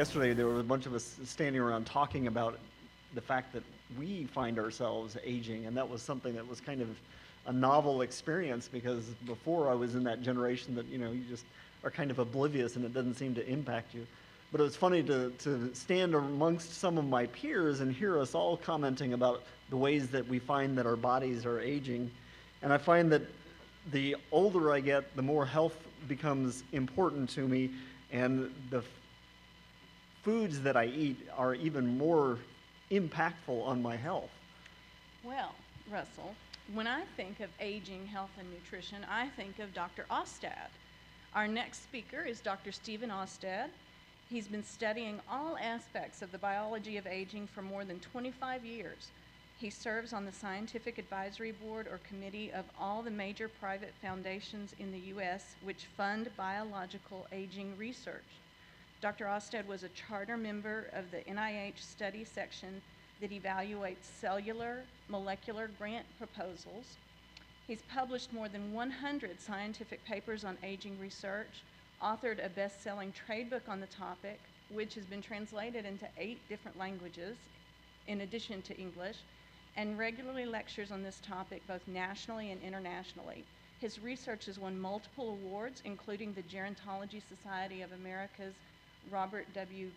yesterday there were a bunch of us standing around talking about the fact that we find ourselves aging, and that was something that was kind of a novel experience, because before I was in that generation that, you just are kind of oblivious and it doesn't seem to impact you. But it was funny to stand amongst some of my peers and hear us all commenting about the ways that we find that our bodies are aging. And I find that the older I get, the more health becomes important to me, and the foods that I eat are even more impactful on my health. Well, Russell, when I think of aging, health, and nutrition, I think of Dr. Austad. Our next speaker is Dr. Stephen Austad. He's been studying all aspects of the biology of aging for more than 25 years. He serves on the Scientific Advisory Board or Committee of all the major private foundations in the U.S. which fund biological aging research. Dr. Austad was a charter member of the NIH study section that evaluates cellular, molecular grant proposals. He's published more than 100 scientific papers on aging research, authored a best-selling trade book on the topic, which has been translated into 8 different languages, in addition to English, and regularly lectures on this topic both nationally and internationally. His research has won multiple awards, including the Gerontology Society of America's Robert W.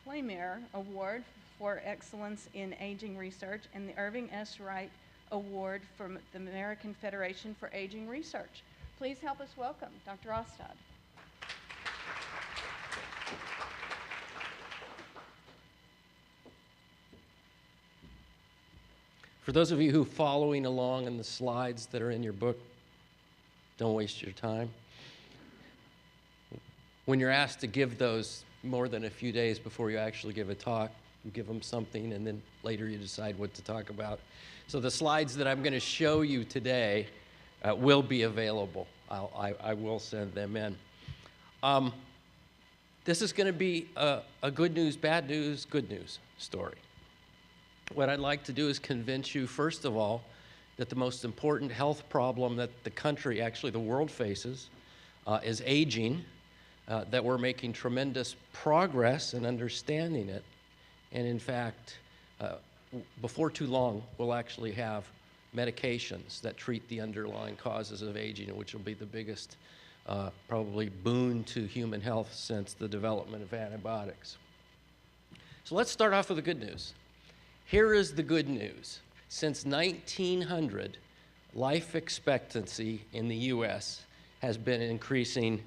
Claymore Award for Excellence in Aging Research and the Irving S. Wright Award from the American Federation for Aging Research. Please help us welcome Dr. Austad. For those of you who are following along in the slides that are in your book, don't waste your time. When you're asked to give those more than a few days before you actually give a talk, you give them something and then later you decide what to talk about. So the slides that I'm going to show you today will be available. I will send them in. This is going to be a good news, bad news, good news story. What I'd like to do is convince you, first of all, that the most important health problem that the country, actually the world faces, is aging, that we're making tremendous progress in understanding it, and in fact, before too long, we'll actually have medications that treat the underlying causes of aging, which will be the biggest, probably, boon to human health since the development of antibiotics. So let's start off with the good news. Here is the good news. Since 1900, life expectancy in the U.S. has been increasing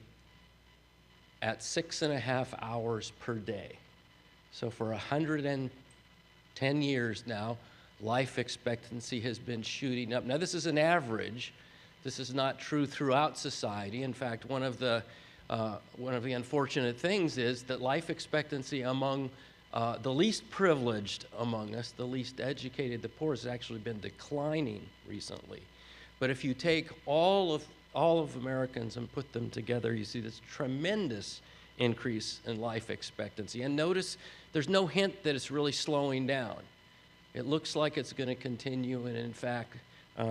at 6.5 hours per day. So for 110 years now, life expectancy has been shooting up. Now this is an average. This is not true throughout society. In fact, one of the unfortunate things is that life expectancy among the least privileged among us, the least educated, the poor, has actually been declining recently. But if you take all of Americans and put them together, you see this tremendous increase in life expectancy. And notice there's no hint that it's really slowing down. It looks like it's going to continue, and in fact,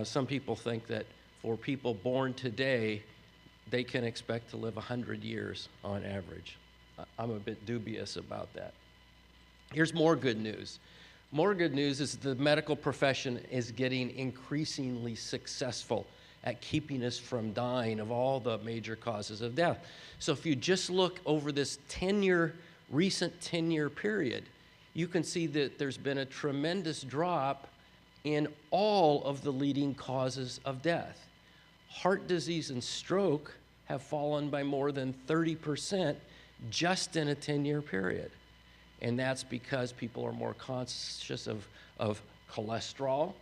some people think that for people born today, they can expect to live 100 years on average. I'm a bit dubious about that. Here's more good news. More good news is the medical profession is getting increasingly successful at keeping us from dying of all the major causes of death. So if you just look over this recent 10-year period, you can see that there's been a tremendous drop in all of the leading causes of death. Heart disease and stroke have fallen by more than 30% just in a 10-year period. And that's because people are more conscious of cholesterol.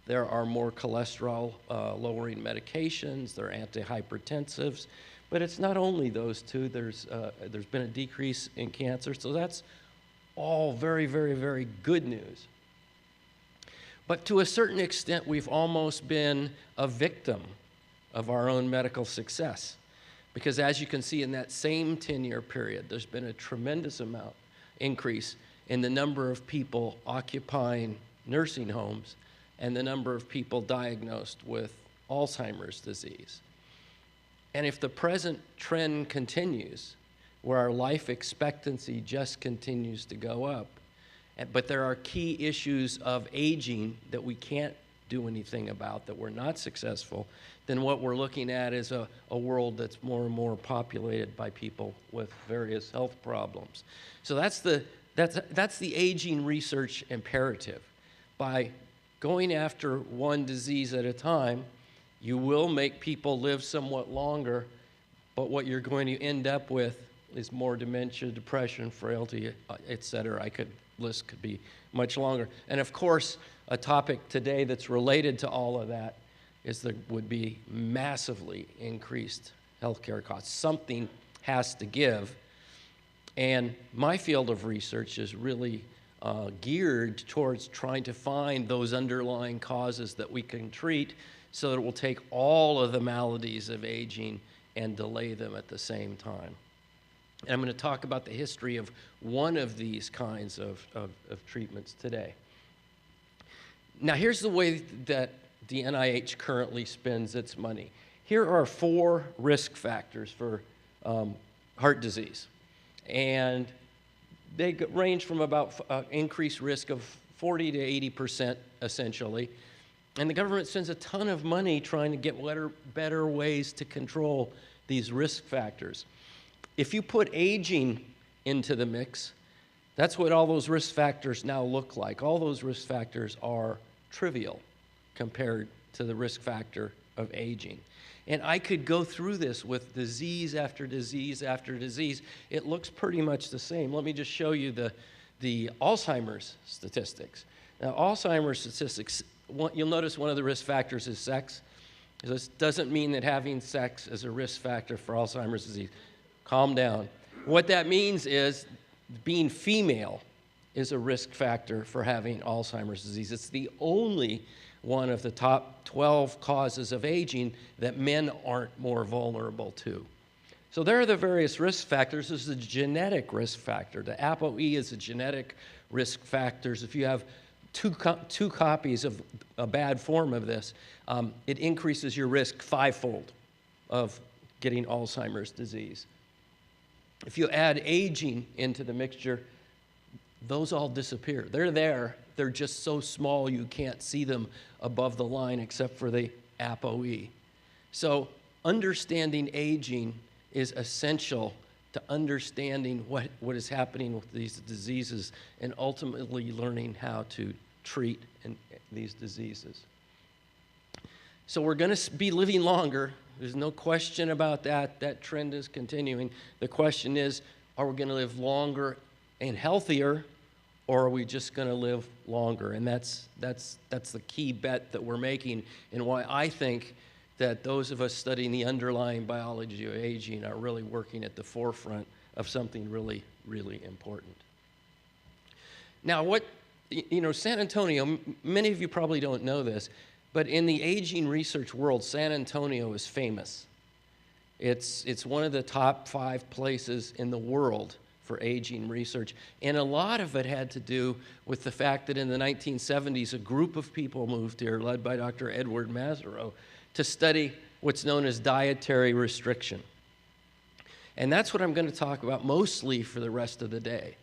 There are more cholesterol-lowering medications. There are antihypertensives. But it's not only those two. There's been a decrease in cancer. So that's all very, very, very good news. But to a certain extent, we've almost been a victim of our own medical success. Because as you can see in that same 10-year period, there's been a tremendous amount increase in the number of people occupying nursing homes and the number of people diagnosed with Alzheimer's disease. And if the present trend continues, where our life expectancy just continues to go up. But there are key issues of aging that we can't do anything about, that we're not successful, then what we're looking at is a world that's more and more populated by people with various health problems. So that's the aging research imperative. By going after one disease at a time, you will make people live somewhat longer, but what you're going to end up with is more dementia, depression, frailty, et cetera. List could be much longer. And of course, a topic today that's related to all of that is there would be massively increased healthcare costs. Something has to give. And my field of research is really geared towards trying to find those underlying causes that we can treat so that it will take all of the maladies of aging and delay them at the same time. And I'm going to talk about the history of one of these kinds of treatments today. Now, here's the way that the NIH currently spends its money. Here are 4 risk factors for heart disease. And they range from about increased risk of 40 to 80%, essentially. And the government spends a ton of money trying to get better ways to control these risk factors. If you put aging into the mix, that's what all those risk factors now look like. All those risk factors are trivial compared to the risk factor of aging. And I could go through this with disease after disease after disease. It looks pretty much the same. Let me just show you the Alzheimer's statistics. Now, Alzheimer's statistics, you'll notice one of the risk factors is sex. This doesn't mean that having sex is a risk factor for Alzheimer's disease. Calm down. What that means is being female is a risk factor for having Alzheimer's disease. It's the only one of the top 12 causes of aging that men aren't more vulnerable to. So there are the various risk factors. There's the genetic risk factor. The ApoE is a genetic risk factors. If you have two copies of a bad form of this, it increases your risk 5-fold of getting Alzheimer's disease. If you add aging into the mixture, those all disappear. They're there. They're just so small you can't see them above the line except for the ApoE. So understanding aging is essential to understanding what is happening with these diseases and ultimately learning how to treat these diseases. So we're going to be living longer. There's no question about that. That trend is continuing. The question is, are we going to live longer and healthier, or are we just going to live longer? And that's the key bet that we're making, and why I think that those of us studying the underlying biology of aging are really working at the forefront of something really, really important. Now, San Antonio, many of you probably don't know this, but in the aging research world, San Antonio is famous. It's one of the top 5 places in the world for aging research. And a lot of it had to do with the fact that in the 1970s, a group of people moved here, led by Dr. Edward Mazerow, to study what's known as dietary restriction. And that's what I'm going to talk about mostly for the rest of the day.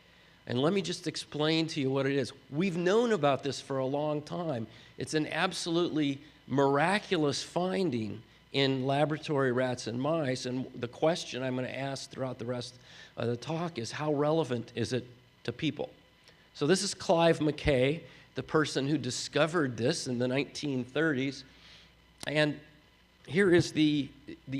And let me just explain to you what it is. We've known about this for a long time. It's an absolutely miraculous finding in laboratory rats and mice. And the question I'm going to ask throughout the rest of the talk is, how relevant is it to people? So this is Clive McKay, the person who discovered this in the 1930s. And here is the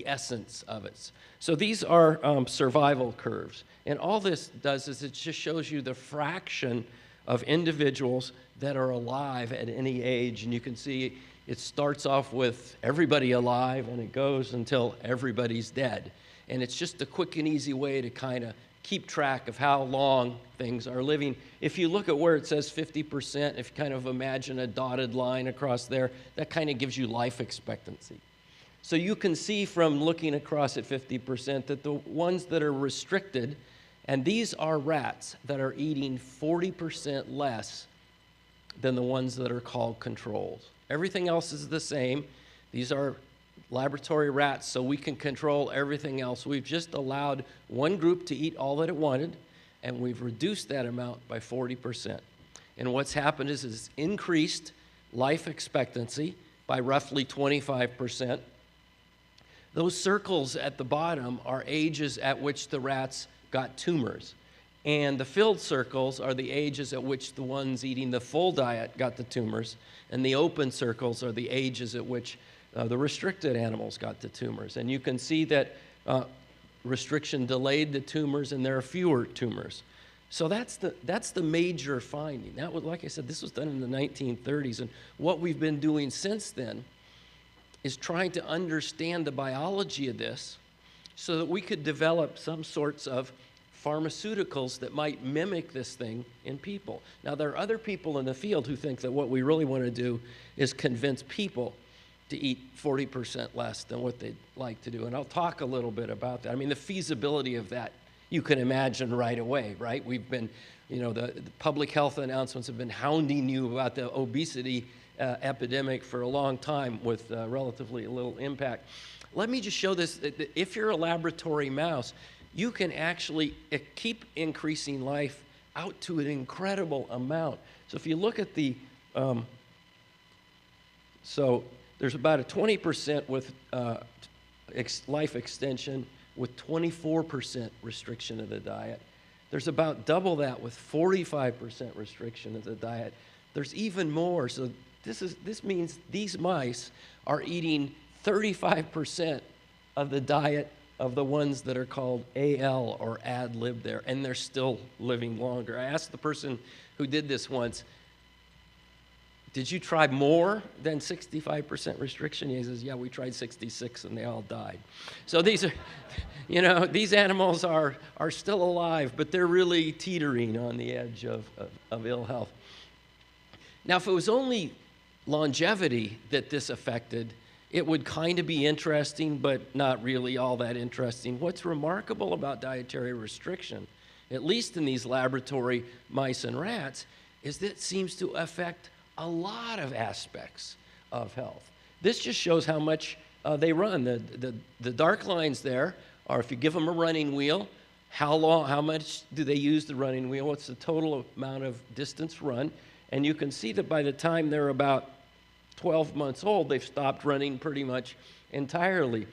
essence of it. So these are survival curves. And all this does is it just shows you the fraction of individuals that are alive at any age. And you can see it starts off with everybody alive, and it goes until everybody's dead. And it's just a quick and easy way to kind of keep track of how long things are living. If you look at where it says 50%, if you kind of imagine a dotted line across there, that kind of gives you life expectancy. So you can see from looking across at 50% that the ones that are restricted, and these are rats that are eating 40% less than the ones that are called controls. Everything else is the same. These are laboratory rats so we can control everything else. We've just allowed one group to eat all that it wanted, and we've reduced that amount by 40%. And what's happened is it's increased life expectancy by roughly 25%. Those circles at the bottom are ages at which the rats got tumors. And the filled circles are the ages at which the ones eating the full diet got the tumors. And the open circles are the ages at which the restricted animals got the tumors. And you can see that restriction delayed the tumors, and there are fewer tumors. So that's the major finding. That was, like I said, this was done in the 1930s. And what we've been doing since then is trying to understand the biology of this so that we could develop some sorts of pharmaceuticals that might mimic this thing in people. Now, there are other people in the field who think that what we really want to do is convince people to eat 40% less than what they'd like to do. And I'll talk a little bit about that. I mean, the feasibility of that, you can imagine right away, right? We've been, the public health announcements have been hounding you about the obesity epidemic for a long time with relatively little impact. Let me just show this. If you're a laboratory mouse, you can actually keep increasing life out to an incredible amount. So if you look at the, so there's about a 20% with life extension with 24% restriction of the diet. There's about double that with 45% restriction of the diet. There's even more. So this means these mice are eating 35% of the diet of the ones that are called AL or ad lib there, and they're still living longer. I asked the person who did this once, did you try more than 65% restriction? He says, yeah, we tried 66 and they all died. So these are, these animals are still alive, but they're really teetering on the edge of ill health. Now, if it was only longevity that this affected, it would kind of be interesting, but not really all that interesting. What's remarkable about dietary restriction, at least in these laboratory mice and rats, is that it seems to affect a lot of aspects of health. This just shows how much they run. The dark lines there are if you give them a running wheel, how much do they use the running wheel? What's the total amount of distance run? And you can see that by the time they're about 12 months old, they've stopped running pretty much entirely.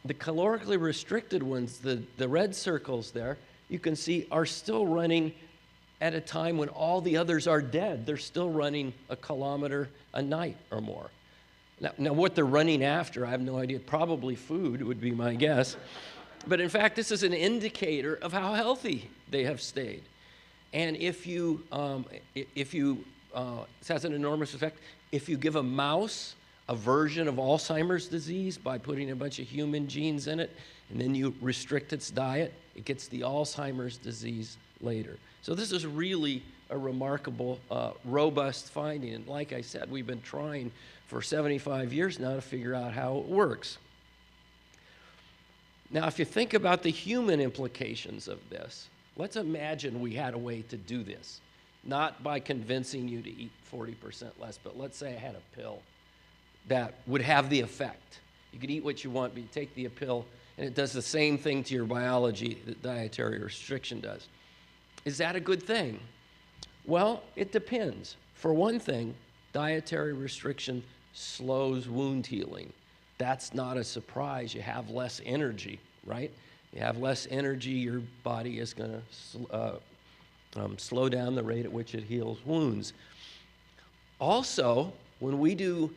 The calorically restricted ones, the red circles there, you can see are still running at a time when all the others are dead. They're still running a kilometer a night or more. Now what they're running after, I have no idea. Probably food would be my guess. But in fact, this is an indicator of how healthy they have stayed. And this has an enormous effect. If you give a mouse a version of Alzheimer's disease by putting a bunch of human genes in it, and then you restrict its diet, it gets the Alzheimer's disease later. So this is really a remarkable, robust finding. And like I said, we've been trying for 75 years now to figure out how it works. Now, if you think about the human implications of this, let's imagine we had a way to do this. Not by convincing you to eat 40% less, but let's say I had a pill that would have the effect. You could eat what you want, but you take the pill, and it does the same thing to your biology that dietary restriction does. Is that a good thing? Well, it depends. For one thing, dietary restriction slows wound healing. That's not a surprise. You have less energy, right? You have less energy, your body is going to slow down the rate at which it heals wounds. Also, when we do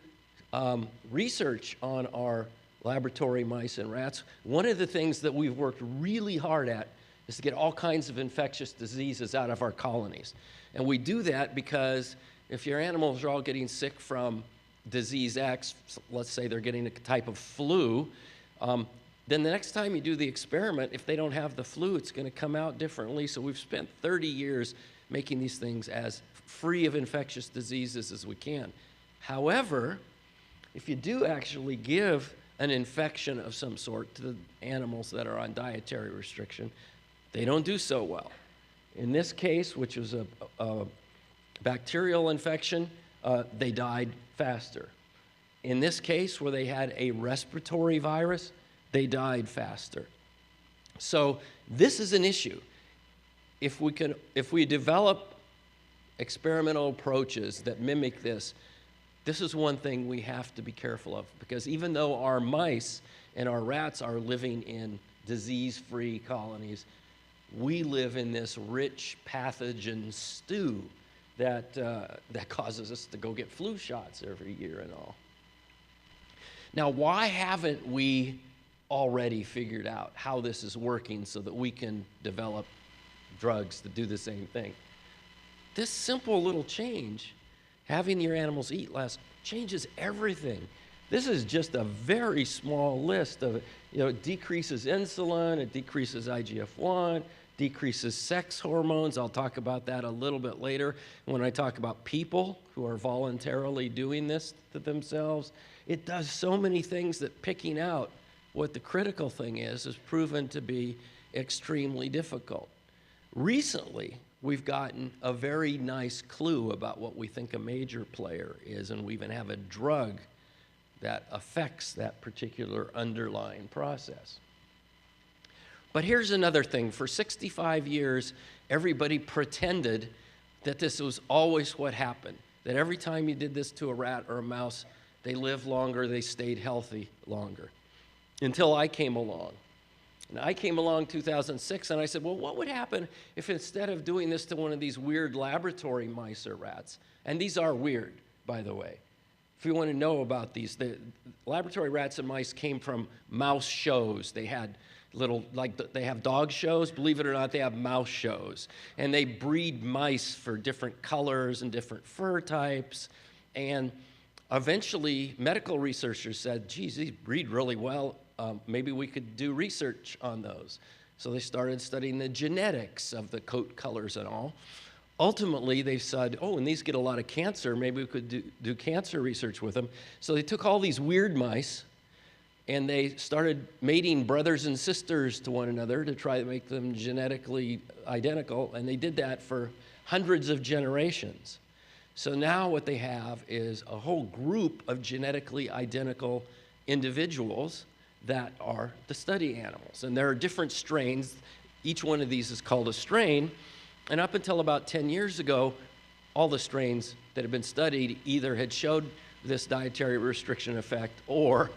research on our laboratory mice and rats, one of the things that we've worked really hard at is to get all kinds of infectious diseases out of our colonies. And we do that because if your animals are all getting sick from disease X, let's say they're getting a type of flu, then the next time you do the experiment, if they don't have the flu, it's going to come out differently. So we've spent 30 years making these things as free of infectious diseases as we can. However, if you do actually give an infection of some sort to the animals that are on dietary restriction, they don't do so well. In this case, which was a bacterial infection, they died faster. In this case, where they had a respiratory virus, they died faster. So this is an issue. If we develop experimental approaches that mimic this, this is one thing we have to be careful of, because even though our mice and our rats are living in disease-free colonies, we live in this rich pathogen stew that causes us to go get flu shots every year and all. Now, why haven't we already figured out how this is working so that we can develop drugs to do the same thing? This simple little change, having your animals eat less, changes everything. This is just a very small list of, it decreases insulin, it decreases IGF-1, decreases sex hormones. I'll talk about that a little bit later when I talk about people who are voluntarily doing this to themselves. It does so many things that picking out what the critical thing is proven to be extremely difficult. Recently, we've gotten a very nice clue about what we think a major player is, and we even have a drug that affects that particular underlying process. But here's another thing. For 65 years, everybody pretended that this was always what happened, that every time you did this to a rat or a mouse, they lived longer, they stayed healthy longer, until I came along. And I came along in 2006, and I said, well, what would happen if instead of doing this to one of these weird laboratory mice or rats, and these are weird, by the way. If you want to know about these, the laboratory rats and mice came from mouse shows. They had they have dog shows. Believe it or not, they have mouse shows. And they breed mice for different colors and different fur types. And eventually, medical researchers said, geez, these breed really well. Maybe we could do research on those. So they started studying the genetics of the coat colors and all. Ultimately, they said, oh, and these get a lot of cancer. Maybe we could do cancer research with them. So they took all these weird mice, and they started mating brothers and sisters to one another to try to make them genetically identical. And they did that for hundreds of generations. So now what they have is a whole group of genetically identical individuals that are the study animals. And there are different strains. Each one of these is called a strain. And up until about 10 years ago, all the strains that had been studied either had showed this dietary restriction effect or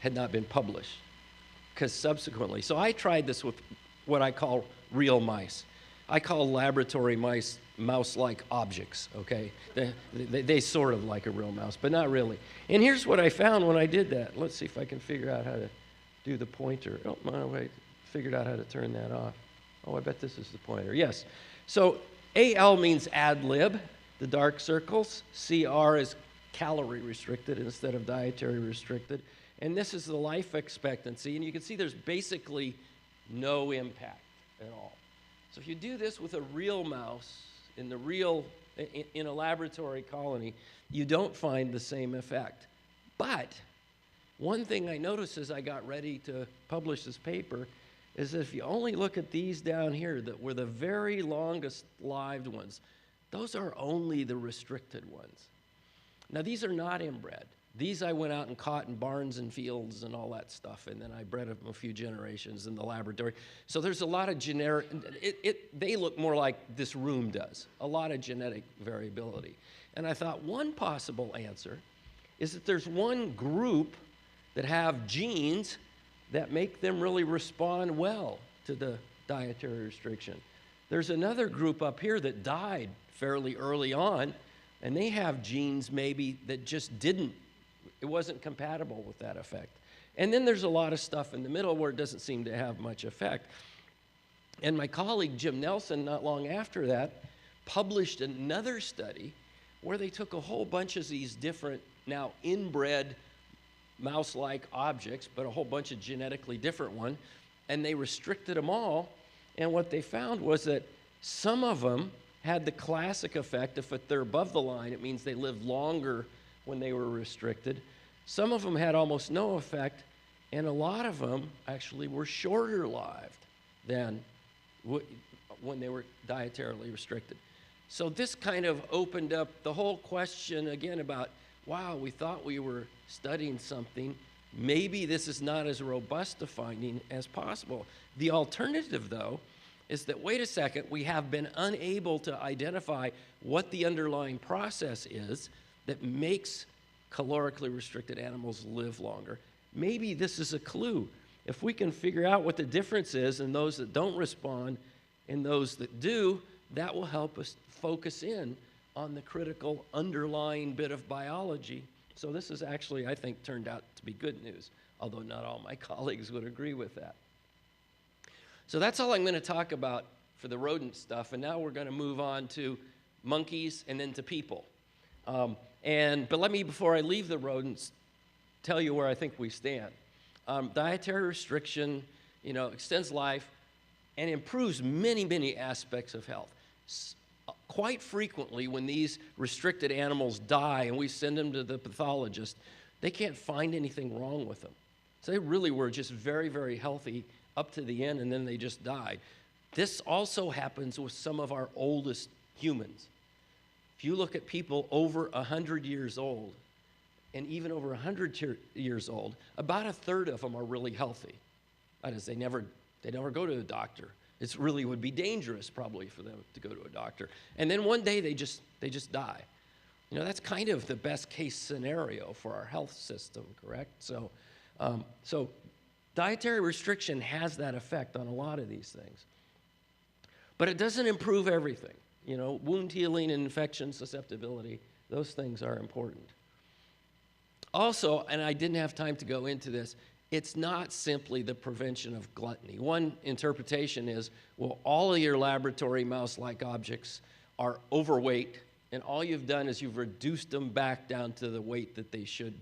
had not been published. Because subsequently, so I tried this with what I call real mice. I call laboratory mice mouse-like objects, okay? They sort of like a real mouse, but not really. And here's what I found when I did that. Let's see if I can figure out how to do the pointer. Oh, no, wait, figured out how to turn that off. Oh, I bet this is the pointer. Yes. So AL means ad lib, the dark circles. CR is calorie restricted instead of dietary restricted. And this is the life expectancy. And you can see there's basically no impact at all. So if you do this with a real mouse in a laboratory colony, you don't find the same effect. But one thing I noticed as I got ready to publish this paper is that if you only look at these down here that were the very longest lived ones, those are only the restricted ones. Now, these are not inbred. These I went out and caught in barns and fields and all that stuff, and then I bred them a few generations in the laboratory. So there's a lot of they look more like this room does, a lot of genetic variability. And I thought one possible answer is that there's one group that have genes that make them really respond well to the dietary restriction. There's another group up here that died fairly early on, and they have genes maybe that just it wasn't compatible with that effect. And then there's a lot of stuff in the middle where it doesn't seem to have much effect. And my colleague Jim Nelson, not long after that, published another study where they took a whole bunch of these different, now inbred mouse-like objects, but a whole bunch of genetically different ones, and they restricted them all. And what they found was that some of them had the classic effect. If they're above the line, it means they lived longer when they were restricted. Some of them had almost no effect, and a lot of them actually were shorter lived than when they were dietarily restricted. So this kind of opened up the whole question again about wow, we thought we were studying something. Maybe this is not as robust a finding as possible. The alternative, though, is that, wait a second, we have been unable to identify what the underlying process is that makes calorically restricted animals live longer. Maybe this is a clue. If we can figure out what the difference is in those that don't respond and those that do, that will help us focus in on the critical underlying bit of biology. So this is actually, I think, turned out to be good news, although not all my colleagues would agree with that. So that's all I'm going to talk about for the rodent stuff, and now we're going to move on to monkeys and then to people. But let me, before I leave the rodents, tell you where I think we stand. Dietary restriction, extends life and improves many, many aspects of health. Quite frequently, when these restricted animals die and we send them to the pathologist, they can't find anything wrong with them. So they really were just very, very healthy up to the end, and then they just died. This also happens with some of our oldest humans. If you look at people over 100 years old, and even over 100 years old, about a third of them are really healthy. That is, they never go to a doctor. It really would be dangerous probably for them to go to a doctor. And then one day they just die. That's kind of the best case scenario for our health system, correct? So dietary restriction has that effect on a lot of these things. But it doesn't improve everything. Wound healing and infection susceptibility, those things are important. Also, and I didn't have time to go into this, it's not simply the prevention of gluttony. One interpretation is, well, all of your laboratory mouse-like objects are overweight, and all you've done is you've reduced them back down to the weight that they should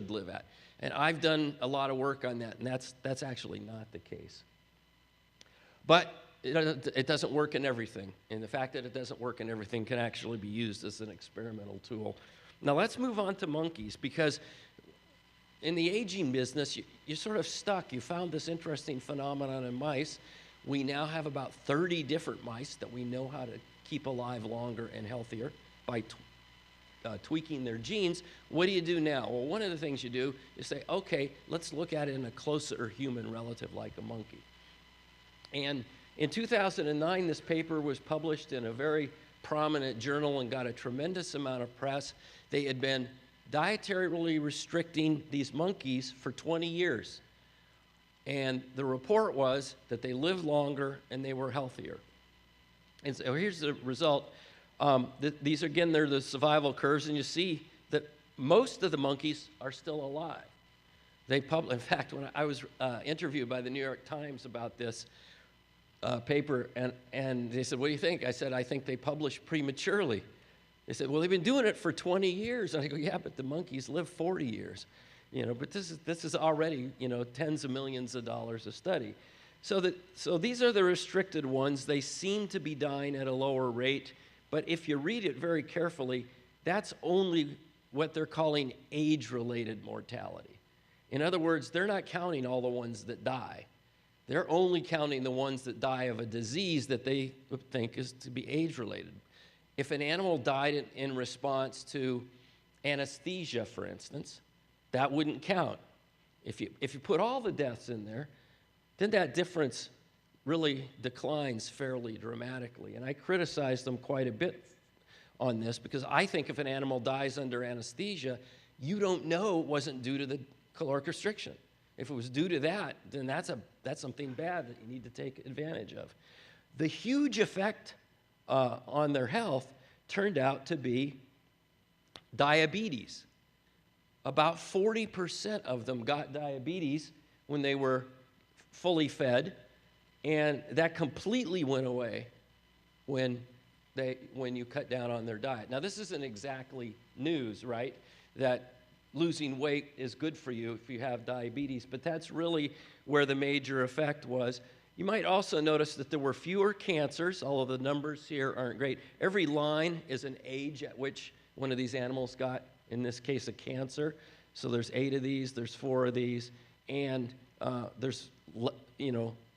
live at. And I've done a lot of work on that, and that's actually not the case. But it doesn't work in everything, and the fact that it doesn't work in everything can actually be used as an experimental tool. Now let's move on to monkeys, because in the aging business, you're sort of stuck. You found this interesting phenomenon in mice. We now have about 30 different mice that we know how to keep alive longer and healthier by tweaking their genes. What do you do now? Well, one of the things you do is say, okay, let's look at it in a closer human relative like a monkey. And in 2009, this paper was published in a very prominent journal and got a tremendous amount of press. They had been dietarily restricting these monkeys for 20 years. And the report was that they lived longer and they were healthier. And so here's the result. These, again, they're the survival curves, and you see that most of the monkeys are still alive. In fact, when I was interviewed by the New York Times about this paper, and they said, what do you think? I said, I think they published prematurely. They said, well, they've been doing it for 20 years. And I go, yeah, but the monkeys live 40 years. But this is already, tens of millions of dollars a study. So these are the restricted ones. They seem to be dying at a lower rate. But if you read it very carefully, that's only what they're calling age-related mortality. In other words, they're not counting all the ones that die. They're only counting the ones that die of a disease that they think is to be age-related. If an animal died in response to anesthesia, for instance, that wouldn't count. If you put all the deaths in there, then that difference really declines fairly dramatically. And I criticize them quite a bit on this, because I think if an animal dies under anesthesia, you don't know it wasn't due to the caloric restriction. If it was due to that, then that's something bad that you need to take advantage of. The huge effect on their health turned out to be diabetes. About 40% of them got diabetes when they were fully fed, and that completely went away when you cut down on their diet. Now, this isn't exactly news, right? That losing weight is good for you if you have diabetes, but that's really where the major effect was. You might also notice that there were fewer cancers, although the numbers here aren't great. Every line is an age at which one of these animals got, in this case, a cancer. So there's 8 of these, there's 4 of these, and there's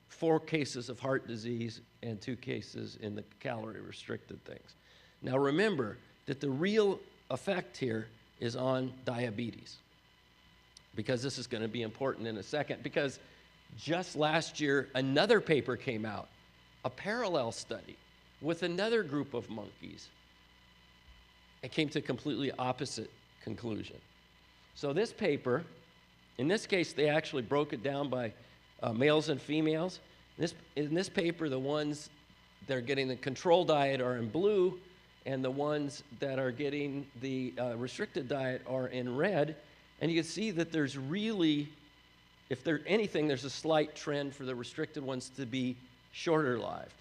4 cases of heart disease and 2 cases in the calorie-restricted things. Now remember that the real effect here is on diabetes, because this is going to be important in a second, because just last year, another paper came out, a parallel study with another group of monkeys. It came to a completely opposite conclusion. So this paper, in this case, they actually broke it down by males and females. In this paper, the ones that are getting the control diet are in blue, and the ones that are getting the restricted diet are in red. And you can see that there's really, if there's anything, there's a slight trend for the restricted ones to be shorter lived.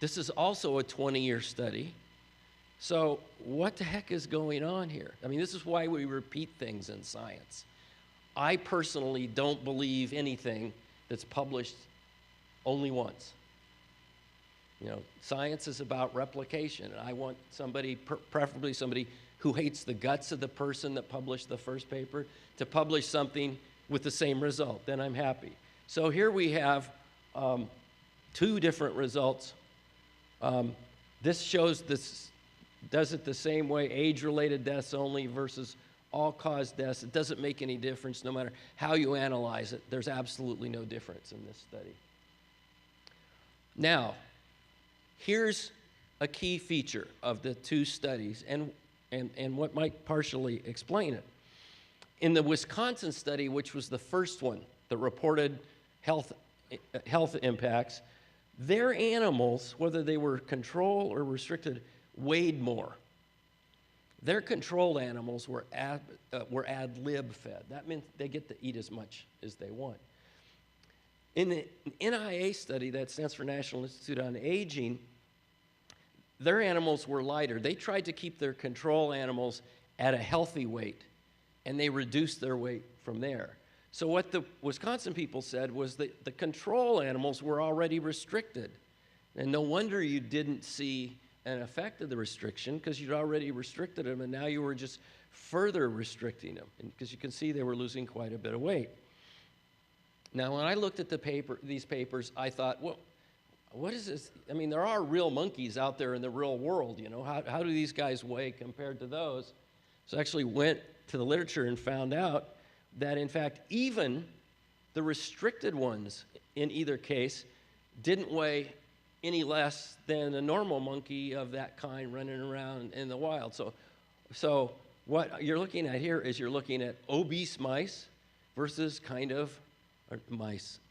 This is also a 20-year study. So what the heck is going on here? I mean, this is why we repeat things in science. I personally don't believe anything that's published only once. You know, science is about replication, and I want somebody, preferably somebody who hates the guts of the person that published the first paper, to publish something with the same result. Then I'm happy. So here we have two different results. This shows this, does it the same way, age-related deaths only versus all-cause deaths. It doesn't make any difference no matter how you analyze it. There's absolutely no difference in this study. Now, here's a key feature of the two studies and what might partially explain it. In the Wisconsin study, which was the first one that reported health impacts, their animals, whether they were control or restricted, weighed more. Their controlled animals were ad lib fed. That meant they get to eat as much as they want. In the NIA study, that stands for National Institute on Aging, their animals were lighter. They tried to keep their control animals at a healthy weight, and they reduced their weight from there. So what the Wisconsin people said was that the control animals were already restricted. And no wonder you didn't see an effect of the restriction, because you'd already restricted them, and now you were just further restricting them, because you can see they were losing quite a bit of weight. Now, when I looked at these papers, I thought, well, what is this? I mean, there are real monkeys out there in the real world, you know. How do these guys weigh compared to those? So I actually went to the literature and found out that, in fact, even the restricted ones in either case didn't weigh any less than a normal monkey of that kind running around in the wild. So what you're looking at here is you're looking at obese mice versus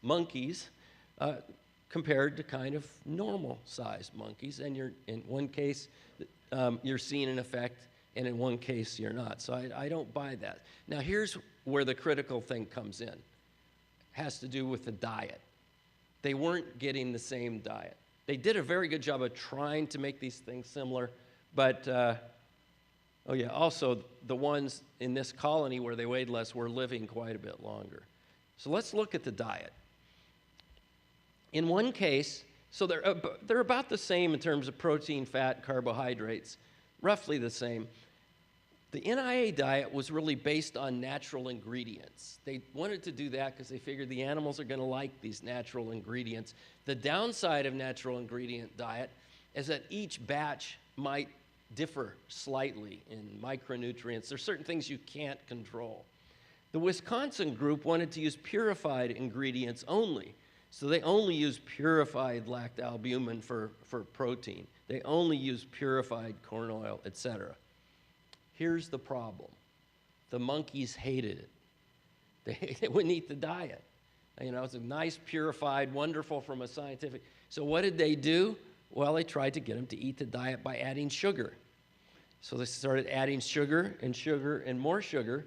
monkeys, compared to kind of normal-sized monkeys. And in one case, you're seeing an effect, and in one case, you're not. So I don't buy that. Now, here's where the critical thing comes in. It has to do with the diet. They weren't getting the same diet. They did a very good job of trying to make these things similar, but, also the ones in this colony where they weighed less were living quite a bit longer. So let's look at the diet. In one case, so they're about the same in terms of protein, fat, carbohydrates, roughly the same. The NIA diet was really based on natural ingredients. They wanted to do that because they figured the animals are going to like these natural ingredients. The downside of natural ingredient diet is that each batch might differ slightly in micronutrients. There's certain things you can't control. The Wisconsin group wanted to use purified ingredients only. So they only use purified lactalbumin for protein. They only use purified corn oil, etc. Here's the problem. The monkeys hated it. They wouldn't eat the diet. You know, it's a nice, purified, wonderful from a scientific. So what did they do? Well, they tried to get them to eat the diet by adding sugar. So they started adding sugar and more sugar,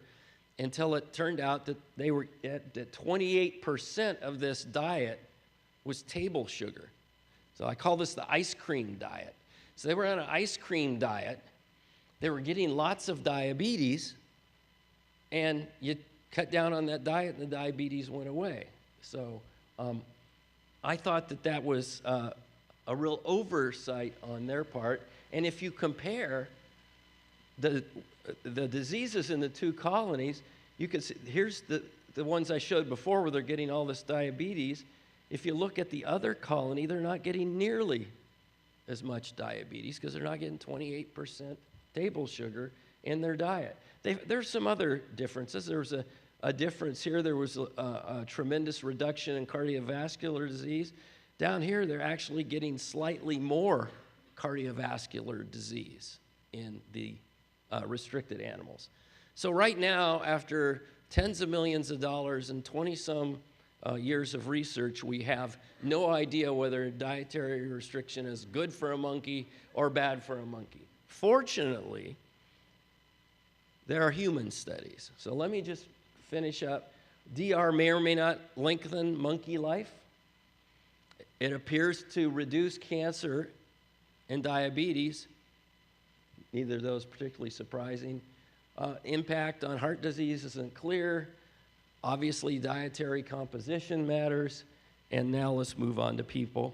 until it turned out that they were at 28% of this diet was table sugar. So I call this the ice cream diet. So they were on an ice cream diet. They were getting lots of diabetes, and you cut down on that diet and the diabetes went away. So I thought that was a real oversight on their part. And if you compare the diseases in the two colonies, you can see, here's the ones I showed before where they're getting all this diabetes. If you look at the other colony, they're not getting nearly as much diabetes because they're not getting 28% table sugar in their diet. There's some other differences. There was a difference here. There was a tremendous reduction in cardiovascular disease. Down here, they're actually getting slightly more cardiovascular disease in the restricted animals. So right now, after tens of millions of dollars and 20-some years of research, we have no idea whether dietary restriction is good for a monkey or bad for a monkey. Fortunately, there are human studies. So let me just finish up. DR may or may not lengthen monkey life. It appears to reduce cancer and diabetes. Neither of those particularly surprising. Impact on heart disease isn't clear. Obviously, dietary composition matters. And now let's move on to people.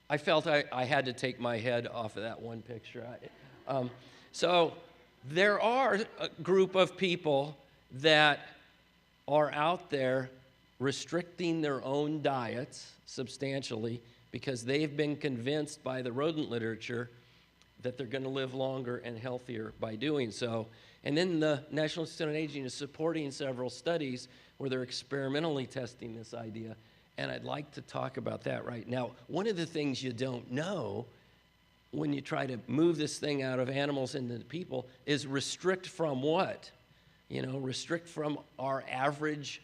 I felt I had to take my head off of that one picture. So there are a group of people that are out there restricting their own diets substantially because they've been convinced by the rodent literature that they're going to live longer and healthier by doing so. And then the National Institute on Aging is supporting several studies where they're experimentally testing this idea. And I'd like to talk about that right now. One of the things you don't know when you try to move this thing out of animals into people is restrict from what? You know, restrict from our average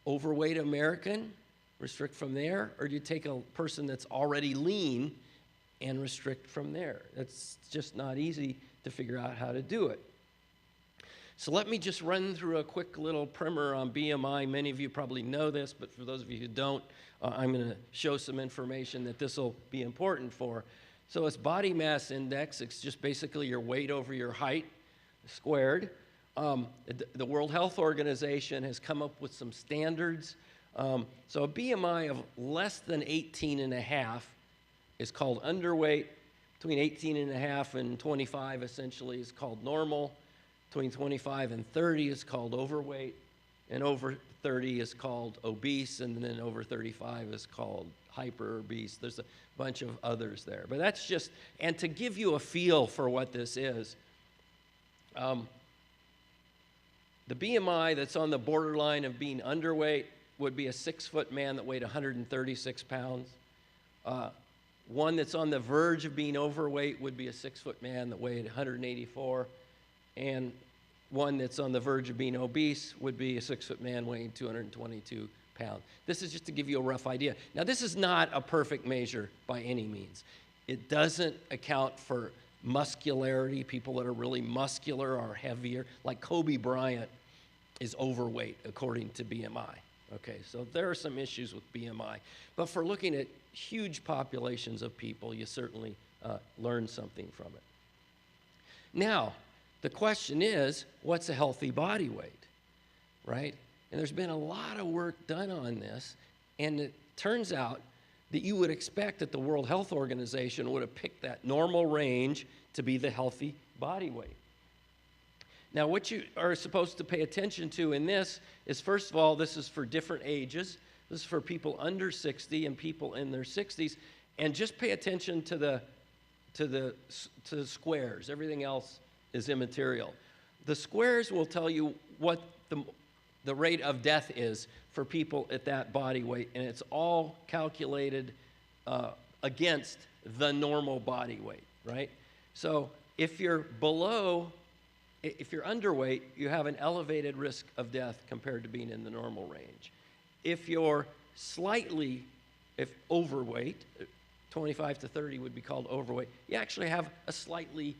overweight American, restrict from there, or do you take a person that's already lean and restrict from there? It's just not easy to figure out how to do it. So let me just run through a quick little primer on BMI. Many of you probably know this, but for those of you who don't, I'm going to show some information that this will be important for. So it's body mass index. It's just basically your weight over your height squared. The World Health Organization has come up with some standards. So a BMI of less than 18.5 is called underweight. Between 18.5 and 25 essentially is called normal. Between 25 and 30 is called overweight. And over 30 is called obese. And then over 35 is called hyper obese. There's a bunch of others there. But that's just, and to give you a feel for what this is, the BMI that's on the borderline of being underweight would be a 6-foot man that weighed 136 pounds. One that's on the verge of being overweight would be a 6-foot man that weighed 184. And one that's on the verge of being obese would be a 6-foot man weighing 222 pounds. This is just to give you a rough idea. Now, this is not a perfect measure by any means. It doesn't account for muscularity. People that are really muscular are heavier. Like Kobe Bryant is overweight according to BMI. Okay, so there are some issues with BMI. But for looking at huge populations of people, you certainly learn something from it. Now, the question is, what's a healthy body weight, right? And there's been a lot of work done on this, and it turns out that you would expect that the World Health Organization would have picked that normal range to be the healthy body weight. Now, what you are supposed to pay attention to in this is, first of all, this is for different ages. This is for people under 60 and people in their 60s. And just pay attention to the squares. Everything else is immaterial. The squares will tell you what the rate of death is for people at that body weight, and it's all calculated against the normal body weight, right? So if you're underweight, you have an elevated risk of death compared to being in the normal range. If you're overweight, 25 to 30 would be called overweight, you actually have a slightly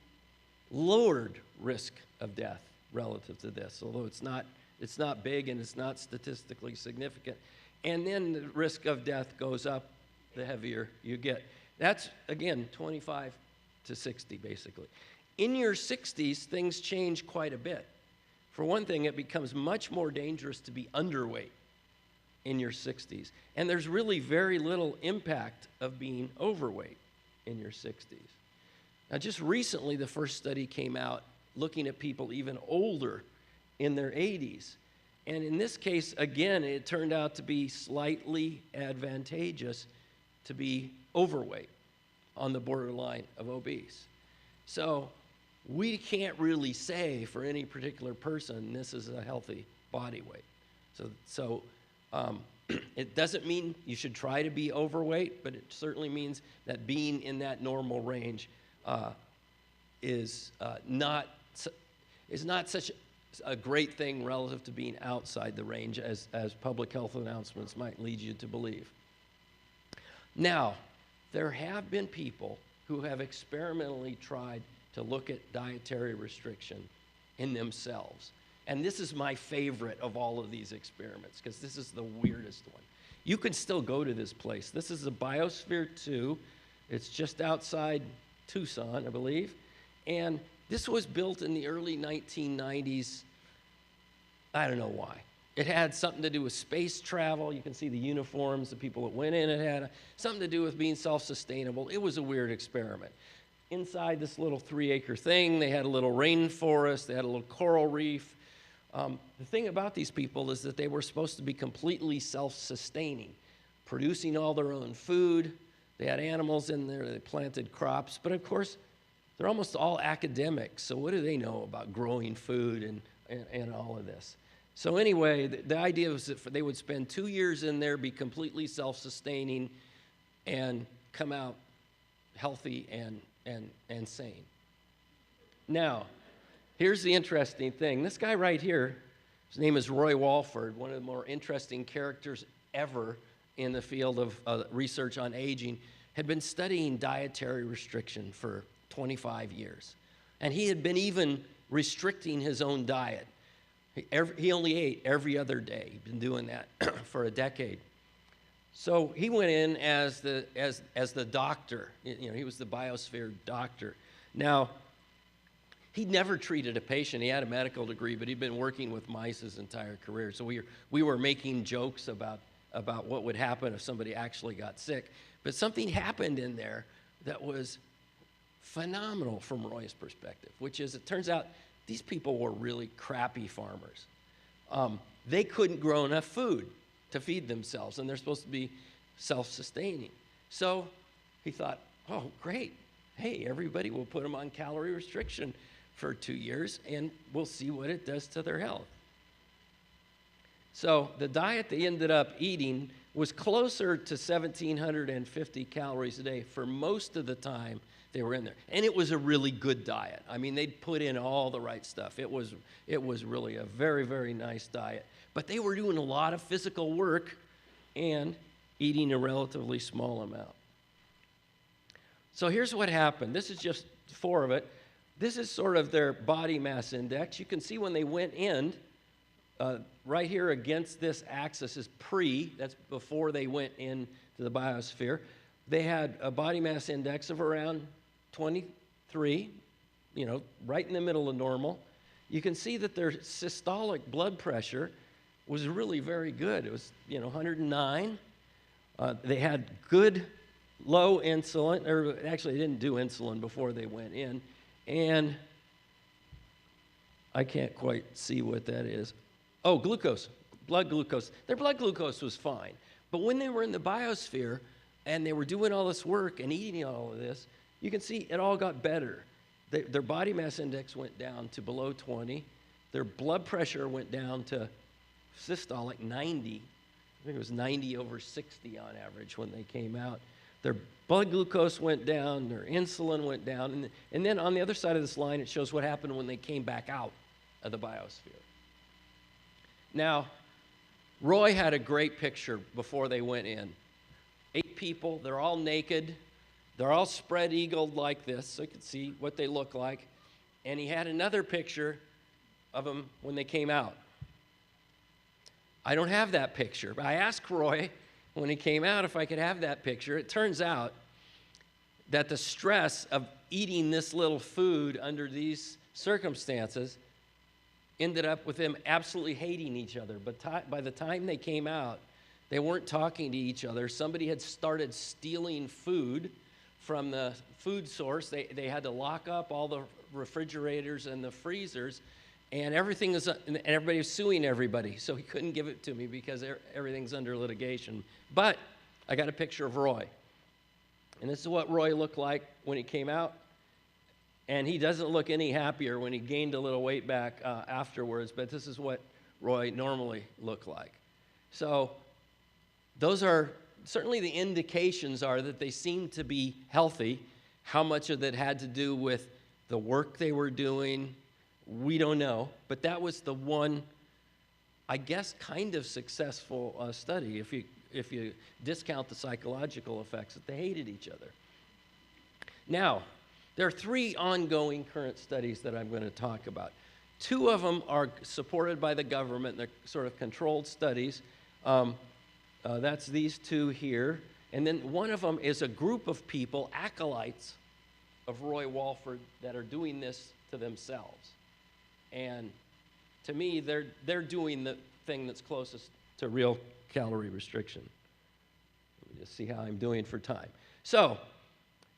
lowered risk of death relative to this, although it's not big and it's not statistically significant. And then the risk of death goes up the heavier you get. That's, again, 25 to 60, basically. In your 60s, things change quite a bit. For one thing, it becomes much more dangerous to be underweight in your 60s. And there's really very little impact of being overweight in your 60s. Now, just recently, the first study came out looking at people even older in their 80s. And in this case, again, it turned out to be slightly advantageous to be overweight on the borderline of obese. So we can't really say for any particular person this is a healthy body weight. So it doesn't mean you should try to be overweight, but it certainly means that being in that normal range is not such a great thing relative to being outside the range as public health announcements might lead you to believe. Now, there have been people who have experimentally tried to look at dietary restriction in themselves. And this is my favorite of all of these experiments, because this is the weirdest one. You can still go to this place. This is the BIOSPHERE 2. It's just outside Tucson, I believe. And this was built in the early 1990s. I don't know why. It had something to do with space travel. You can see the uniforms, the people that went in. It had something to do with being self-sustainable. It was a weird experiment. Inside this little 3-acre thing, they had a little rainforest. They had a little coral reef. The thing about these people is that they were supposed to be completely self-sustaining, producing all their own food. They had animals in there. They planted crops. But, of course, they're almost all academics. So what do they know about growing food and all of this? So anyway, the idea was that they would spend 2 years in there, be completely self-sustaining, and come out healthy and sane. Now, here's the interesting thing. This guy right here, his name is Roy Walford, one of the more interesting characters ever in the field of research on aging, had been studying dietary restriction for 25 years. And he had been even restricting his own diet. He only ate every other day. He'd been doing that for a decade. So he went in as the doctor. You know, he was the BIOSPHERE doctor. Now, he'd never treated a patient. He had a medical degree, but he'd been working with mice his entire career. So we were making jokes about what would happen if somebody actually got sick. But something happened in there that was phenomenal from Roy's perspective, which is, it turns out these people were really crappy farmers. They couldn't grow enough food to feed themselves, and they're supposed to be self-sustaining. So he thought, oh, great. Hey, everybody, will put them on calorie restriction for 2 years, and we'll see what it does to their health. So the diet they ended up eating was closer to 1,750 calories a day for most of the time they were in there. And it was a really good diet. I mean, they'd put in all the right stuff. It was really a very, very nice diet. But they were doing a lot of physical work and eating a relatively small amount. So here's what happened. This is just 4 of it. This is sort of their body mass index. You can see when they went in, right here against this axis is that's before they went into the biosphere. They had a body mass index of around 23, right in the middle of normal. You can see that their systolic blood pressure was really very good. It was, 109. They had good low insulin, or actually they didn't do insulin before they went in. And I can't quite see what that is. Oh, glucose, blood glucose. Their blood glucose was fine. But when they were in the biosphere and they were doing all this work and eating all of this, you can see it all got better. Their body mass index went down to below 20. Their blood pressure went down to systolic 90. I think it was 90 over 60 on average when they came out. Their blood glucose went down, their insulin went down, and then on the other side of this line, it shows what happened when they came back out of the biosphere. Now, Roy had a great picture before they went in. 8 people, they're all naked, they're all spread-eagled like this, so you can see what they look like. And he had another picture of them when they came out. I don't have that picture, but I asked Roy when he came out if I could have that picture. It turns out that the stress of eating this little food under these circumstances ended up with them absolutely hating each other. But by the time they came out, they weren't talking to each other. Somebody had started stealing food from the food source. They had to lock up all the refrigerators and the freezers, and everybody was suing everybody, so he couldn't give it to me because everything's under litigation. But I got a picture of Roy, and this is what Roy looked like when he came out. And he doesn't look any happier when he gained a little weight back afterwards, but this is what Roy normally looked like. So those are, certainly the indications are that they seem to be healthy. How much of that had to do with the work they were doing, we don't know. But that was the one, I guess, kind of successful study, if you discount the psychological effects, that they hated each other. Now, there are 3 ongoing current studies that I'm going to talk about. 2 of them are supported by the government. They're sort of controlled studies. That's these 2 here. And then one of them is a group of people, acolytes of Roy Walford, that are doing this to themselves. And to me, they're doing the thing that's closest to real calorie restriction. Let me just see how I'm doing for time. So,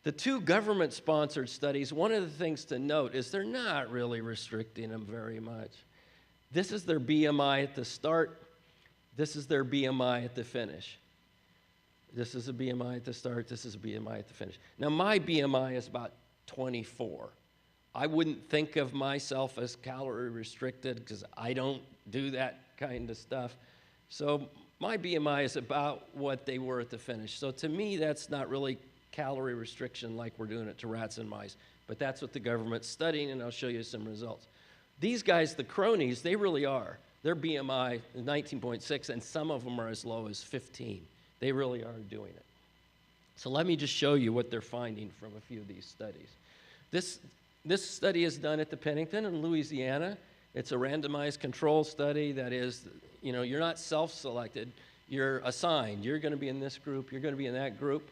the 2 government-sponsored studies, one of the things to note is they're not really restricting them very much. This is their BMI at the start. This is their BMI at the finish. This is a BMI at the start. This is a BMI at the finish. Now, my BMI is about 24. I wouldn't think of myself as calorie restricted because I don't do that kind of stuff. So my BMI is about what they were at the finish. So to me, that's not really calorie restriction like we're doing it to rats and mice. But that's what the government's studying, and I'll show you some results. These guys, the cronies, they really are. Their BMI is 19.6, and some of them are as low as 15. They really are doing it. So let me just show you what they're finding from a few of these studies. This study is done at the Pennington in Louisiana. It's a randomized control study. That is, you know, you're not self-selected. You're assigned. You're going to be in this group. You're going to be in that group.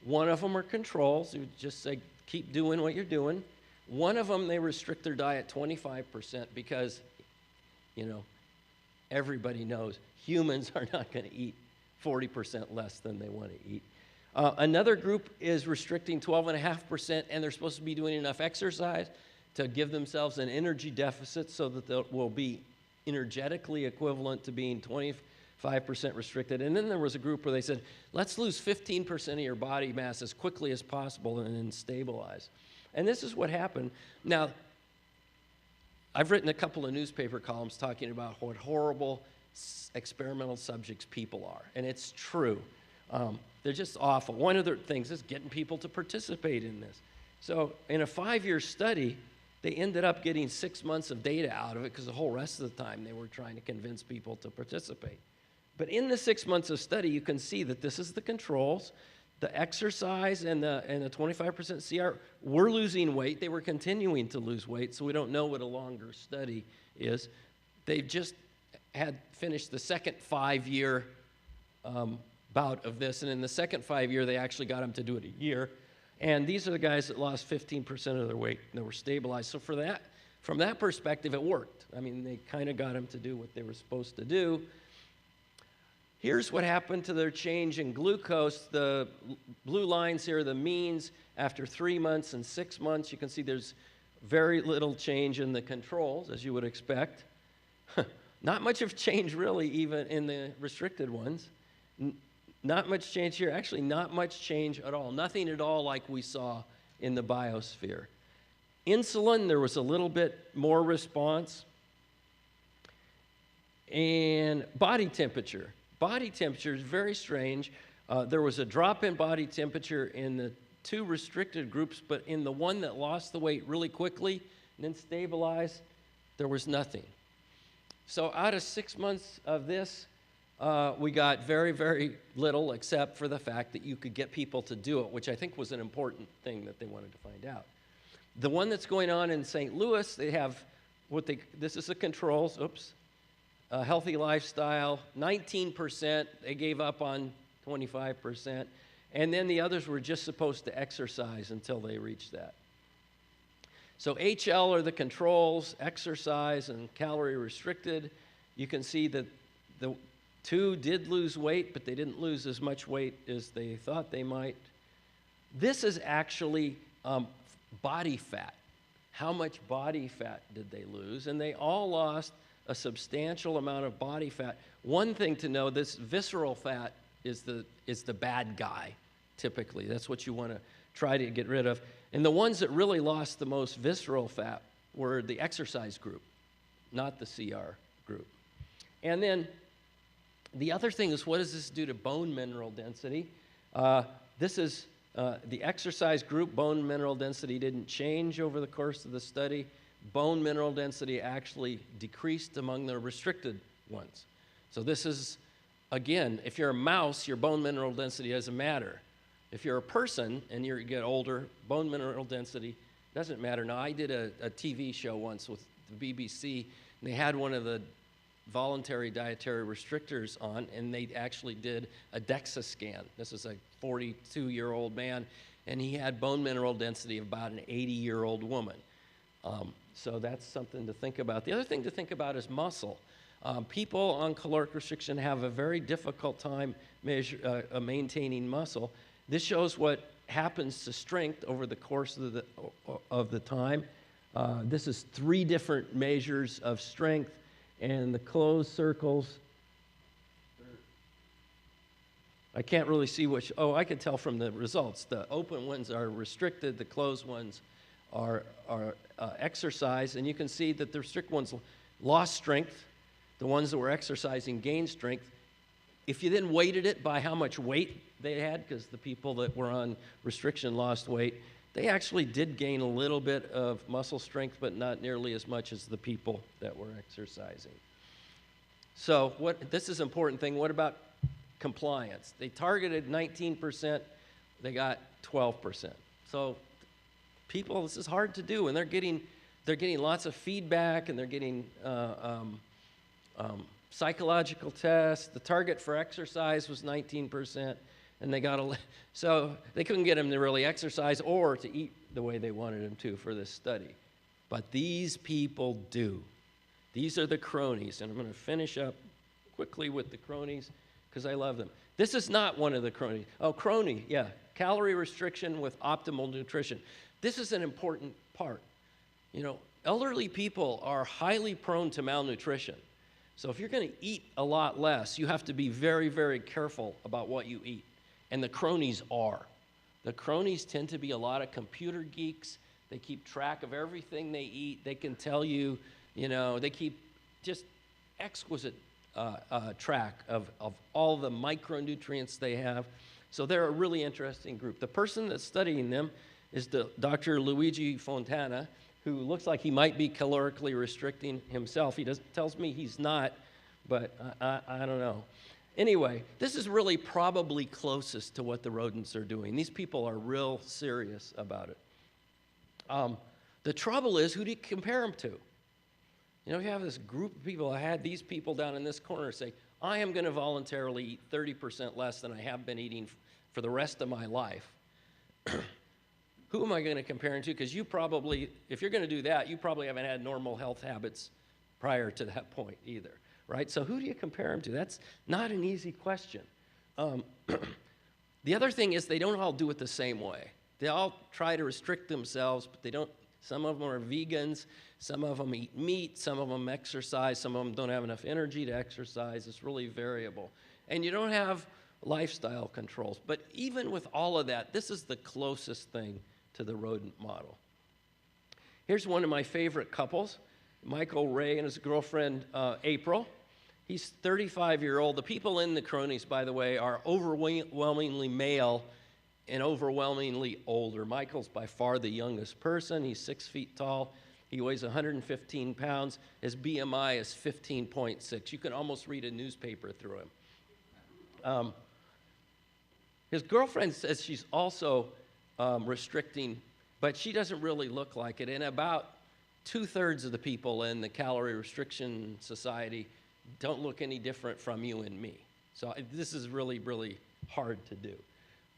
One of them are controls who just say, keep doing what you're doing. One of them, they restrict their diet 25% because, you know, everybody knows humans are not going to eat 40% less than they want to eat. Another group is restricting 12.5%, and they're supposed to be doing enough exercise to give themselves an energy deficit so that they will be energetically equivalent to being 25% restricted. And then there was a group where they said, let's lose 15% of your body mass as quickly as possible and then stabilize. And this is what happened. Now, I've written a couple of newspaper columns talking about what horrible experimental subjects people are, and it's true. They're just awful. One of the things is getting people to participate in this. So in a 5-year study, they ended up getting 6 months of data out of it because the whole rest of the time they were trying to convince people to participate. But in the 6 months of study, you can see that this is the controls. The exercise and the 25% CR were losing weight. They were continuing to lose weight, so we don't know what a longer study is. They just had finished the second 5-year bout of this, and in the second 5-year, they actually got them to do it a year. And these are the guys that lost 15% of their weight, and they were stabilized. So from that perspective, it worked. I mean, they kind of got them to do what they were supposed to do. Here's what happened to their change in glucose. The blue lines here are the means after 3 months and 6 months. You can see there's very little change in the controls, as you would expect. Not much of change, really, even in the restricted ones. Not much change here. Actually, not much change at all. Nothing at all like we saw in the BIOSPHERE. Insulin, there was a little bit more response. And body temperature. Body temperature is very strange. There was a drop in body temperature in the 2 restricted groups, but in the one that lost the weight really quickly and then stabilized, there was nothing. So out of 6 months of this, we got very, very little, except for the fact that you could get people to do it, which I think was an important thing that they wanted to find out. The one that's going on in St. Louis, they have this is the controls, healthy lifestyle, 19%, they gave up on 25%, and then the others were just supposed to exercise until they reached that. So HL are the controls, exercise and calorie restricted. You can see that the 2 did lose weight, but they didn't lose as much weight as they thought they might. This is actually body fat. How much body fat did they lose? And they all lost a substantial amount of body fat. One thing to know, this visceral fat is the bad guy typically. That's what you want to try to get rid of. And the ones that really lost the most visceral fat were the exercise group, not the CR group. And then the other thing is, what does this do to bone mineral density? This is the exercise group. Bone mineral density didn't change over the course of the study. Bone mineral density actually decreased among the restricted ones. So this is, again, if you're a mouse, your bone mineral density doesn't matter. If you're a person and you get older, bone mineral density doesn't matter. Now, I did a TV show once with the BBC, and they had one of the voluntary dietary restrictors on, and they actually did a DEXA scan. This is a 42-year-old man, and he had bone mineral density of about an 80-year-old woman. So that's something to think about. The other thing to think about is muscle. People on caloric restriction have a very difficult time maintaining muscle. This shows what happens to strength over the course of the time. This is 3 different measures of strength, and the closed circles, I can't really see which, I can tell from the results. The open ones are restricted, the closed ones are exercise, and you can see that the restricted ones lost strength, the ones that were exercising gained strength. If you then weighted it by how much weight they had, because the people that were on restriction lost weight, they actually did gain a little bit of muscle strength, but not nearly as much as the people that were exercising. So this is an important thing. What about compliance? They targeted 19%, they got 12%. So people, this is hard to do, and they're getting lots of feedback, and they're getting psychological tests. The target for exercise was 19%, and they got so they couldn't get them to really exercise or to eat the way they wanted them to for this study. But these people do. These are the cronies, and I'm going to finish up quickly with the cronies because I love them. This is not one of the cronies. Oh, crony, yeah, calorie restriction with optimal nutrition. This is an important part. You know, elderly people are highly prone to malnutrition. So if you're going to eat a lot less, you have to be very, very careful about what you eat. And the cronies are. The cronies tend to be a lot of computer geeks. They keep track of everything they eat. They can tell you, they keep just exquisite track of all the micronutrients they have. So they're a really interesting group. The person that's studying them is Dr. Luigi Fontana, who looks like he might be calorically restricting himself. He tells me he's not, but I don't know. Anyway, this is really probably closest to what the rodents are doing. These people are real serious about it. The trouble is, who do you compare them to? You have this group of people. I had these people down in this corner say, I am going to voluntarily eat 30% less than I have been eating for the rest of my life. Who am I going to compare them to? Because you probably, if you're going to do that, you probably haven't had normal health habits prior to that point either, right? So who do you compare them to? That's not an easy question. The other thing is they don't all do it the same way. They all try to restrict themselves, but they don't. Some of them are vegans, some of them eat meat, some of them exercise, some of them don't have enough energy to exercise. It's really variable. And you don't have lifestyle controls. But even with all of that, this is the closest thing to the rodent model. Here's one of my favorite couples, Michael Ray and his girlfriend, April. He's 35-year-old. The people in the cronies, by the way, are overwhelmingly male and overwhelmingly older. Michael's by far the youngest person. He's 6 feet tall. He weighs 115 pounds. His BMI is 15.6. You can almost read a newspaper through him. His girlfriend says she's also restricting, but she doesn't really look like it. And about 2/3 of the people in the Calorie Restriction Society don't look any different from you and me. So this is really, really hard to do.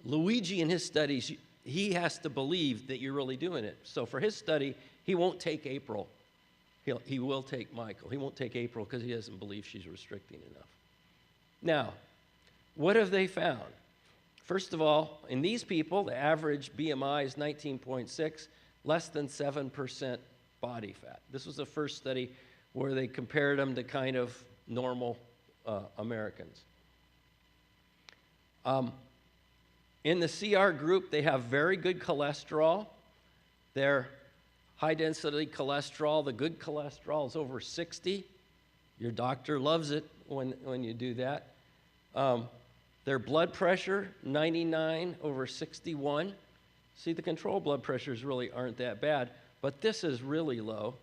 Luigi, in his studies, he has to believe that you're really doing it. So for his study, he won't take April. He will take Michael. He won't take April because he doesn't believe she's restricting enough. Now, what have they found? First of all, in these people, the average BMI is 19.6, less than 7% body fat. This was the first study where they compared them to kind of normal Americans. In the CR group, they have very good cholesterol. Their high-density cholesterol, the good cholesterol, is over 60. Your doctor loves it when you do that. Their blood pressure, 99 over 61. See, the control blood pressures really aren't that bad, but this is really low.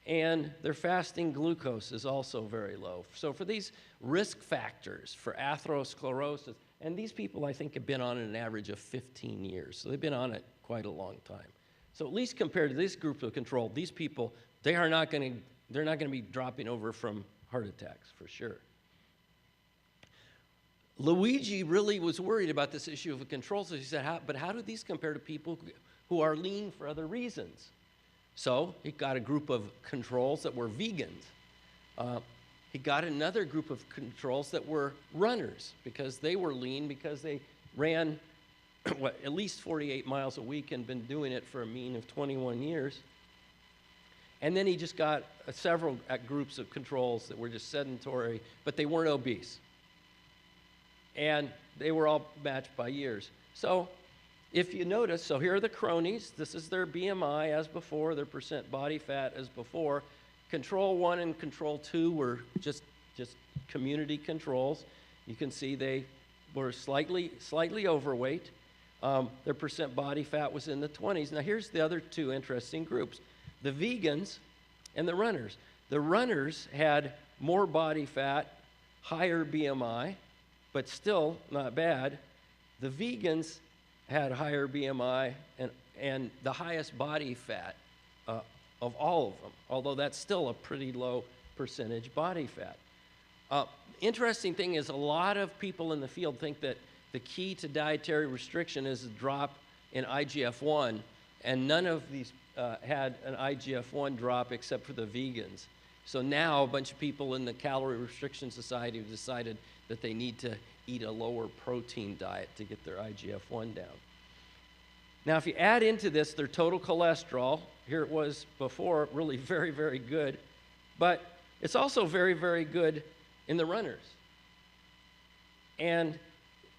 And their fasting glucose is also very low. So for these risk factors for atherosclerosis, and these people, I think, have been on it an average of 15 years. So they've been on it quite a long time. So at least compared to this group of control, these people, they're not going to be dropping over from heart attacks, for sure. Luigi really was worried about this issue of control, so he said, but how do these compare to people who are lean for other reasons? So he got a group of controls that were vegans. He got another group of controls that were runners, because they were lean, because they ran at least 48 miles a week and been doing it for a mean of 21 years. And then he just got several groups of controls that were just sedentary, but they weren't obese. And they were all matched by years. So if you notice, so here are the cronies. This is their BMI as before, their percent body fat as before. Control 1 and control 2 were just community controls. You can see they were slightly overweight. Their percent body fat was in the 20s. Now here's the other two interesting groups, the vegans and the runners. The runners had more body fat, higher BMI, but still not bad. The vegans had higher BMI and the highest body fat of all of them, although that's still a pretty low percentage body fat. Interesting thing is, a lot of people in the field think that the key to dietary restriction is a drop in IGF-1, and none of these had an IGF-1 drop except for the vegans. So now a bunch of people in the Calorie Restriction Society have decided that they need to eat a lower protein diet to get their IGF-1 down. Now, if you add into this their total cholesterol, here it was before, really very, very good, but it's also very, very good in the runners. And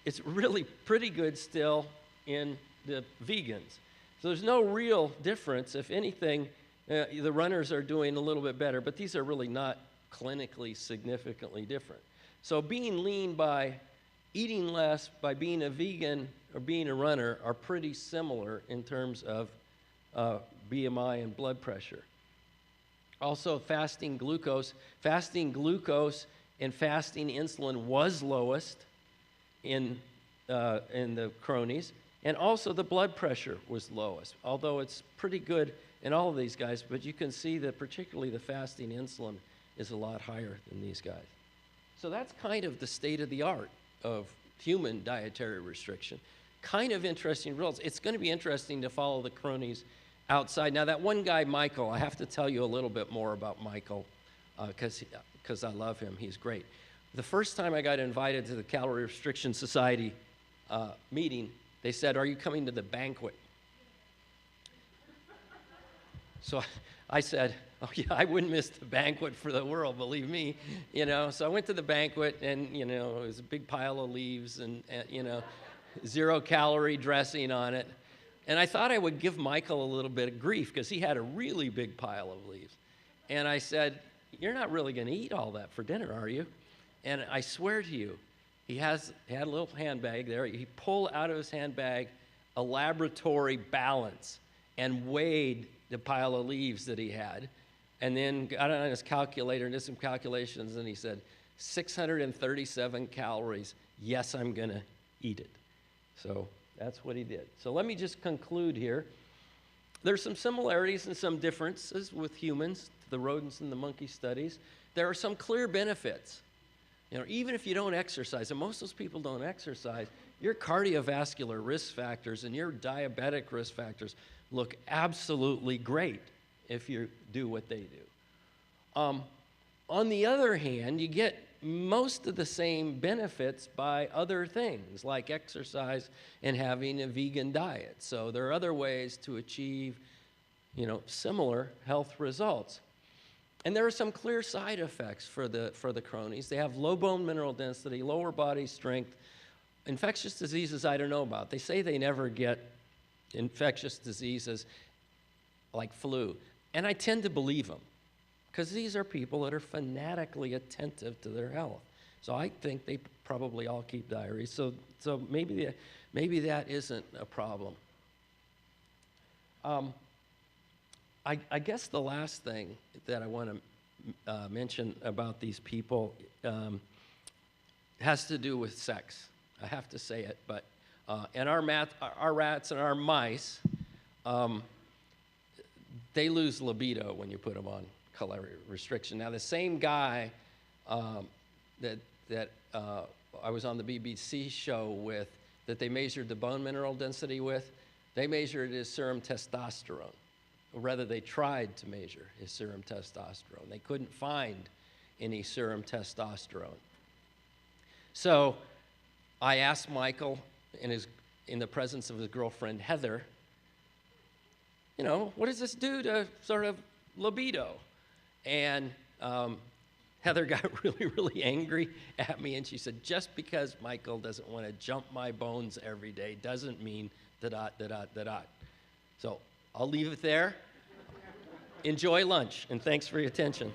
it's really pretty good still in the vegans. So there's no real difference. If anything, the runners are doing a little bit better, but these are really not clinically significantly different. So being lean by eating less, by being a vegan or being a runner, are pretty similar in terms of BMI and blood pressure. Also, fasting glucose and fasting insulin was lowest in the cronies, and also the blood pressure was lowest, although it's pretty good in all of these guys, but you can see that particularly the fasting insulin is a lot higher than these guys. So that's kind of the state of the art of human dietary restriction. Kind of interesting results. It's going to be interesting to follow the cronies outside. Now that one guy, Michael, I have to tell you a little bit more about Michael because I love him. He's great. The first time I got invited to the Calorie Restriction Society meeting, they said, "Are you coming to the banquet?" So I said, "Oh yeah, I wouldn't miss the banquet for the world, believe me." You know, so I went to the banquet, and you know, it was a big pile of leaves, and you know, 0-calorie dressing on it. And I thought I would give Michael a little bit of grief because he had a really big pile of leaves. And I said, "You're not really going to eat all that for dinner, are you?" And I swear to you, he had a little handbag there. He pulled out of his handbag a laboratory balance and weighed the pile of leaves that he had, and then got on his calculator and did some calculations, and he said, 637 calories. Yes, I'm going to eat it. So that's what he did. So let me just conclude here. There's some similarities and some differences with humans, the rodents and the monkey studies. There are some clear benefits. You know, even if you don't exercise, and most of those people don't exercise, your cardiovascular risk factors and your diabetic risk factors look absolutely great if you do what they do. On the other hand, you get most of the same benefits by other things like exercise and having a vegan diet. So there are other ways to achieve, you know, similar health results. And there are some clear side effects for the cronies. They have low bone mineral density, lower body strength, infectious diseases I don't know about. They say they never get infectious diseases like flu. And I tend to believe them, because these are people that are fanatically attentive to their health. So I think they probably all keep diaries. So maybe that isn't a problem. I guess the last thing that I want to mention about these people has to do with sex. I have to say it, but and our rats and our mice, they lose libido when you put them on caloric restriction. Now, the same guy that I was on the BBC show with, that they measured the bone mineral density with, they measured his serum testosterone. Or rather, they tried to measure his serum testosterone. They couldn't find any serum testosterone. So I asked Michael, in the presence of his girlfriend, Heather, you know, what does this do to sort of libido? And Heather got really, really angry at me, and she said, just because Michael doesn't want to jump my bones every day doesn't mean da-da. So I'll leave it there. Enjoy lunch, and thanks for your attention.